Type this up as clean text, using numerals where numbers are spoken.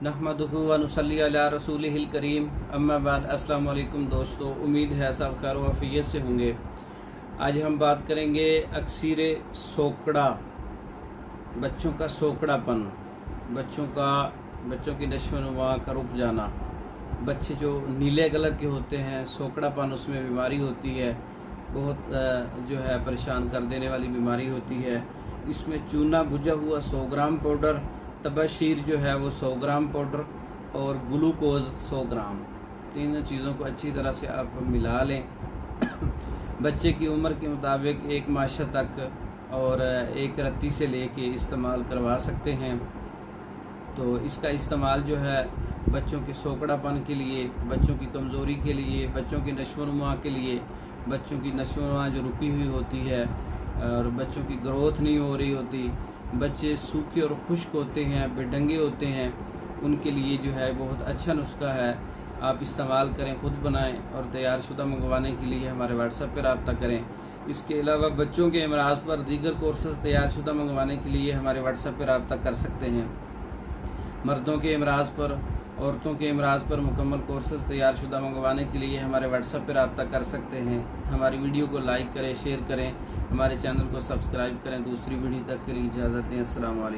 नहमदुहु व नुसल्ली अला रसूलिहिल करीम, अम्मा बाद। अस्सलाम वालेकुम दोस्तों, उम्मीद है सब खैर व आफियत से होंगे। आज हम बात करेंगे अक्सर सोकड़ा, बच्चों का सोकड़ापन, बच्चों की नशोनुमा का रुक जाना। बच्चे जो नीले कलर के होते हैं, सोकड़ापन उसमें बीमारी होती है, बहुत जो है परेशान कर देने वाली बीमारी होती है। इसमें चूना भुजा हुआ 100 ग्राम पाउडर, तबशीर जो है वो 100 ग्राम पाउडर और ग्लूकोज 100 ग्राम, तीनों चीज़ों को अच्छी तरह से आप मिला लें। बच्चे की उम्र के मुताबिक 1 माह तक और 1 रत्ती से लेके इस्तेमाल करवा सकते हैं। तो इसका इस्तेमाल जो है बच्चों के सोकड़ापन के लिए, बच्चों की कमज़ोरी के लिए, बच्चों की नशोनुमा के लिए, बच्चों की नशोनुमा जो रुकी हुई होती है और बच्चों की ग्रोथ नहीं हो रही होती, बच्चे सूखे और खुश्क होते हैं, बेढंगे होते हैं, उनके लिए जो है बहुत अच्छा नुस्खा है। आप इस्तेमाल करें, ख़ुद बनाएं और तैयारशुदा मंगवाने के लिए हमारे व्हाट्सएप पर रब्ता करें। इसके अलावा बच्चों के अमराज पर दीगर कोर्सेज तैयारशुदा मंगवाने के लिए हमारे व्हाट्सएप पर रब्ता कर सकते हैं। मर्दों के अमराज पर, औरतों के अमराज पर मुकम्मल कोर्सेज तैयारशुदा मंगवाने के लिए हमारे व्हाट्सएप पर रब्ता कर सकते हैं। हमारी वीडियो को लाइक करें, शेयर करें, हमारे चैनल को सब्सक्राइब करें। दूसरी वीडियो तक के लिए इजाज़त दें। अस्सलाम वालेकुम।